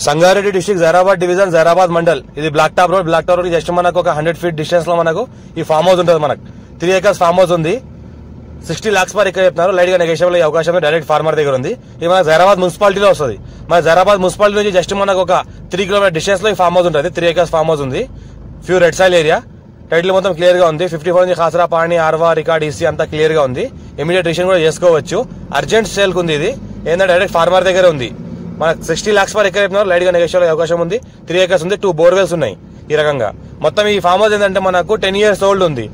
Sangareddy district Zaheerabad division Zaheerabad mandal. ఇది black top road just మనకు ఒక 100 feet డిస్టెన్స్ లో మనకు ఈ ఫామ్ హౌస్ ఉంటుంది. మనకు 3 acres ఫామ్ హౌస్ ఉంది. 60 lakhs per acre చెప్తున్నారు. లైట్ గా నెగోషియబుల్ అయ్యే అవకాశం డైరెక్ట్ ఫార్మర్ దగ్గర ఉంది. ఇది మన జైరాబాద్ మున్సిపాలిటీలో వస్తుంది. మన జైరాబాద్ మున్సిపాలిటీ నుంచి జస్ట్ మనకు ఒక 3 kilometer డిస్టెన్స్ లో ఈ ఫామ్ హౌస్ ఉంటుంది. 3 acres ఫామ్ హౌస్ ఉంది. Few red soil area. Title మొత్తం క్లియర్ గా ఉంది. 54 నుంచి ఖాసరా పాణి ఆర్వా రికార్డ్ ఈసీ అంతా క్లియర్ గా ఉంది. ఇమీడియట్ రిజిస్ట్రేషన్ కూడా చేసుకోవచ్చు. అర్జెంట్ సేల్ ఉంది. ఇది ఏంటంటే డైరెక్ట్ ఫార్మర్ దగ్గర ఉంది. మనకు 60 lakhs per acre చెప్తున్నారు. లైట్ గా నెగోషియబుల్ అయ్యే అవకాశం ఉంది. 3 acres ఉంది. 2 borewells ఉన్నాయి. ఈ రకంగా మొత్తం ఈ ఫామ్ హౌస్ ఏంటంటే మనకు 10 years ఓల్డ్ ఉంది.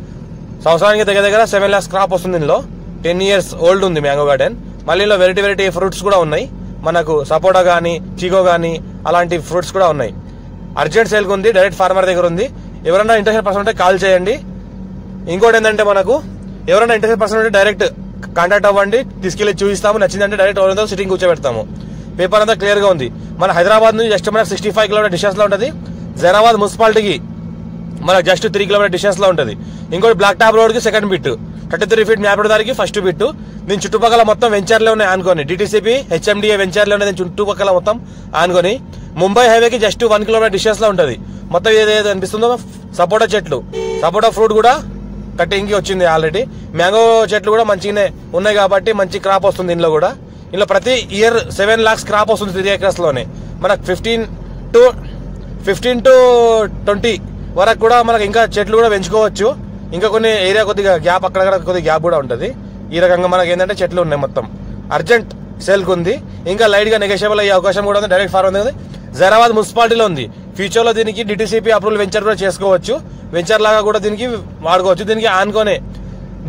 సంవత్సరానికి దగ్గర 7 lakhs క్రాప్ వస్తుంది. ఇందులో 10 years ఓల్డ్ ఉంది మ్యాంగో గార్డెన్. మళ్ళీ వెరైటీ ఫ్రూట్స్ కూడా ఉన్నాయి. మనకు సపోటా గానీ చీకో గానీ అలాంటి ఫ్రూట్స్ కూడా ఉన్నాయి. అర్జెంట్ సేల్ ఉంది. డైరెక్ట్ ఫార్మర్ దగ్గర ఉంది. ఎవరైనా ఇంట్రెస్టెడ్ పర్సన్ ఉంటే కాల్ చేయండి. ఇంకోటి ఏంటంటే మనకు ఎవరైనా ఇంట్రెస్టెడ్ పర్సన్ ఉంటే డైరెక్ట్ కాంటాక్ట్ అవ్వండి. తీసుకెళ్లి చూపిస్తాము. నచ్చిందంటే డైరెక్ట్ ఎవరితో సిట్టింగ్ కూర్చోబెడతాము. పేపర్ అంతా క్లియర్ గా ఉంది. మన హైదరాబాద్ నుంచి జస్ట్ మనకు 65 kilometer డిస్టెన్స్ లో ఉంటుంది. జైరాబాద్ మున్సిపాలిటీకి మనకు జస్ట్ 3 kilometer డిస్టెన్స్ లో ఉంటుంది. ఇంకోటి బ్లాక్ టాప్ రోడ్ కి second bit, 33 feet map road దానికి ఫస్ట్ బిట్. దీని చుట్టుపక్కల మొత్తం వెంచర్లే ఉన్నాయి ఆనుకొని. డిటిసిపి హెచ్ఎండిఏ వెంచర్లే ఉన్నాయి. దీని చుట్టుపక్కల మొత్తం ఆనుకొని ముంబై హైవేకి జస్ట్ 1 kilometer డిస్టెన్స్ లో ఉంటుంది. మొత్తం ఏదైతే అనిపిస్తుందో సపోటా చెట్లు, సపోటా ఫ్రూట్ కూడా కటింగ్ వచ్చింది ఆల్రెడీ. మ్యాంగో చెట్లు కూడా మంచిగానే ఉన్నాయి కాబట్టి మంచి క్రాప్ వస్తుంది. ఇందులో కూడా ఇందులో ప్రతి ఇయర్ 7 lakhs క్రాప్ వస్తుంది 3 acres లోనే. మనకు 15 to 20 వరకు కూడా మనకు ఇంకా చెట్లు కూడా పెంచుకోవచ్చు. ఇంకా కొన్ని ఏరియా కొద్దిగా గ్యాప్ అక్కడక్కడ కొద్దిగా గ్యాప్ కూడా ఉంటుంది. ఈ రకంగా మనకి ఏంటంటే చెట్లు ఉన్నాయి. మొత్తం అర్జెంట్ సేల్ ఉంది. ఇంకా లైట్ గా నెగోషియబుల్ అయ్యే అవకాశం కూడా ఉంది. డైరెక్ట్ ఫార్మర్ ఉంది. జైరాబాద్ మున్సిపాలిటీలో ఉంది. ఫ్యూచర్ లో దీనికి డిటిసిపి అప్రూవల్ వెంచర్ కూడా చేసుకోవచ్చు. వెంచర్ లాగా కూడా దీనికి వాడుకోవచ్చు. దీనికి ఆనుకోనే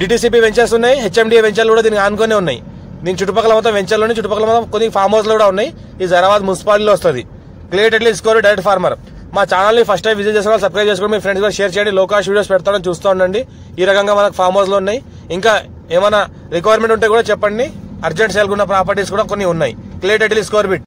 డిటిసిపి వెంచర్స్ ఉన్నాయి. హెచ్ఎండిఏ వెంచర్లు కూడా దీనికి ఆనుకోనే ఉన్నాయి. దీని చుట్టుపక్కల మొత్తం వెంచర్లోనే చుట్టుపక్కల మొత్తం కొన్ని ఫామ్ హౌస్ కూడా ఉన్నాయి. ఈ జైరాబాద్ మున్సిపాలిటీలో వస్తుంది. Clear score direct farmer. మా ఛానల్ ని ఫస్ట్ టైం విజిట్ చేసిన వాళ్ళు సబ్స్క్రైబ్ చేసుకోండి. మీ ఫ్రెండ్స్ కూడా షేర్ చేయండి. లో కాస్ట్ వీడియోస్ పెడతానని చూస్తూ ఉండండి. ఈ రకంగా మనకు ఫామ్ హౌస్ లో ఉన్నాయి. ఇంకా ఏమైనా రిక్వైర్మెంట్ ఉంటే కూడా చెప్పండి. అర్జెంట్ సేల్ ఉన్న ప్రాపర్టీస్ కూడా కొన్ని ఉన్నాయి. Clear score bit.